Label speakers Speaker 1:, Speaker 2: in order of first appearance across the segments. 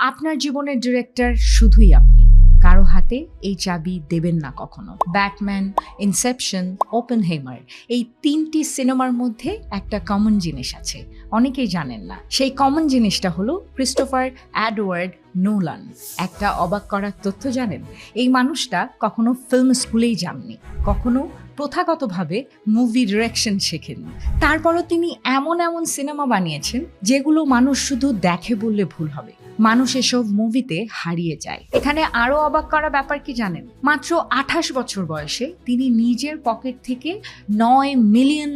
Speaker 1: আপনার জীবনের ডিরেক্টর শুধুই আপনি। কারো হাতে এই চাবি দেবেন না কখনো। ব্যাটম্যান, ইনসেপশন, ওপেনহেইমার, এই 3টি সিনেমার মধ্যে একটা কমন জিনিস আছে, অনেকেই জানেন না। সেই কমন জিনিসটা হলো ক্রিস্টোফার এডওয়ার্ড নোলান। একটা অবাক করার তথ্য জানেন? এই মানুষটা কখনো ফিল্ম স্কুলেই যাননি, কখনো প্রথাগতভাবে মুভি ডিরেকশন শেখেননি। তারপরও তিনি এমন এমন সিনেমা বানিয়েছেন যেগুলো মানুষ শুধু দেখে বললে ভুল হবে, মানুষ এসব মুভিতে হারিয়ে যায়। এখানে আরো অবাক করা ব্যাপার কি জানেন? মাত্র 28 বছর বয়সে তিনি নিজের পকেট থেকে $9 মিলিয়ন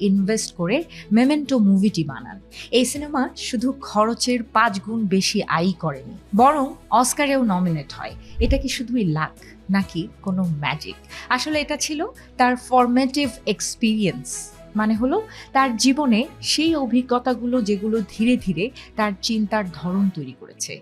Speaker 1: ইনভেস্ট করে মেমেন্টো মুভিটি বানান। এই সিনেমা শুধু খরচের 5 গুণ বেশি আয় করেনি, বরং অস্কারেও নমিনেট হয়। এটা কি শুধুই লাক নাকি কোনো ম্যাজিক? আসলে এটা ছিল তার ফরমেটিভ এক্সপিরিয়েন্স, মানে হলো তার জীবনে সেই অভিজ্ঞতাগুলো যেগুলো ধীরে ধীরে তার চিন্তার ধরন তৈরি করেছে।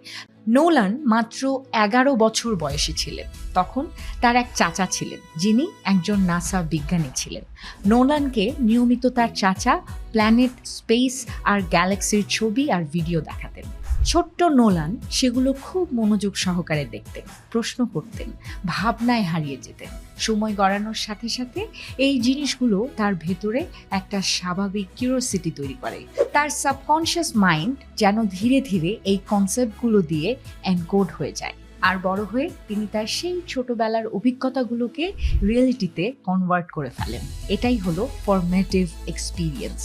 Speaker 1: নোলান মাত্র 11 বছর বয়সী ছিলেন, তখন তার এক চাচা ছিলেন যিনি একজন নাসা বিজ্ঞানী ছিলেন। নোলানকে নিয়মিত তার চাচা প্ল্যানেট, স্পেস আর গ্যালাক্সির ছবি আর ভিডিও দেখাতেন। ছোট্ট নোলান সেগুলো খুব মনোযোগ সহকারে দেখতেন, প্রশ্ন করতেন, ভাবনায় হারিয়ে যেতেন। সময় গড়ানোর সাথে সাথে এই জিনিসগুলো তার ভেতরে একটা স্বাভাবিক কিউরিওসিটি তৈরি করে। তার সাবকনশিয়াস মাইন্ড যেন ধীরে ধীরে এই কনসেপ্টগুলো দিয়ে এনকোড হয়ে যায়, আর বড় হয়ে তিনি তার সেই ছোটবেলার অভিজ্ঞতাগুলোকে রিয়েলিটিতে কনভার্ট করে ফেলেন। এটাই হলো ফরমেটিভ এক্সপিরিয়েন্স,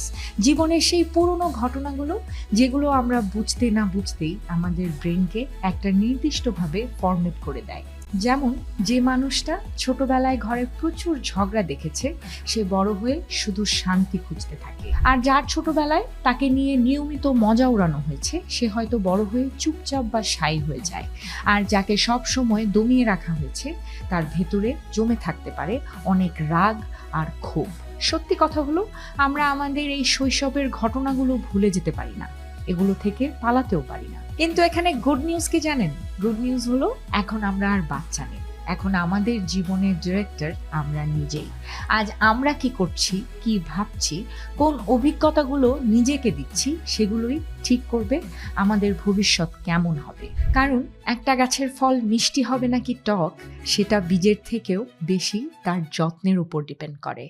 Speaker 1: জীবনের সেই পুরনো ঘটনাগুলো যেগুলো আমরা বুঝতে না বুঝতেই আমাদের ব্রেনকে একটা নির্দিষ্টভাবে ফরমেট করে দেয়। যেমন যে মানুষটা ছোটবেলায় ঘরে প্রচুর ঝগড়া দেখেছে, সে বড় হয়ে শুধু শান্তি খুঁজতে থাকে। আর যার ছোটবেলায় তাকে নিয়ে নিয়মিত মজা উড়ানো হয়েছে, সে হয়তো বড় হয়ে চুপচাপ বা শাই হয়ে যায়। আর যাকে সব সময় দমিয়ে রাখা হয়েছে, তার ভেতরে জমে থাকতে পারে অনেক রাগ আর ক্ষোভ। সত্যি কথা হলো, আমরা আমাদের এই শৈশবের ঘটনাগুলো ভুলে যেতে পারি না, এগুলো থেকে পালাতেও পারি না। কিন্তু এখানে গুড নিউজ কি জানেন? গুড নিউজ হলো এখন আমরা আর বাচ্চা নেই, এখন আমাদের জীবনের ডিরেক্টর আমরা নিজেই। আজ আমরা কি করছি, কি ভাবছি, কোন অভিজ্ঞতাগুলো নিজেকে দিচ্ছি, সেগুলোই ঠিক করবে আমাদের ভবিষ্যৎ কেমন হবে। কারণ একটা গাছের ফল মিষ্টি হবে নাকি টক, সেটা বীজের থেকেও বেশি তার যত্নের উপর ডিপেন্ড করে।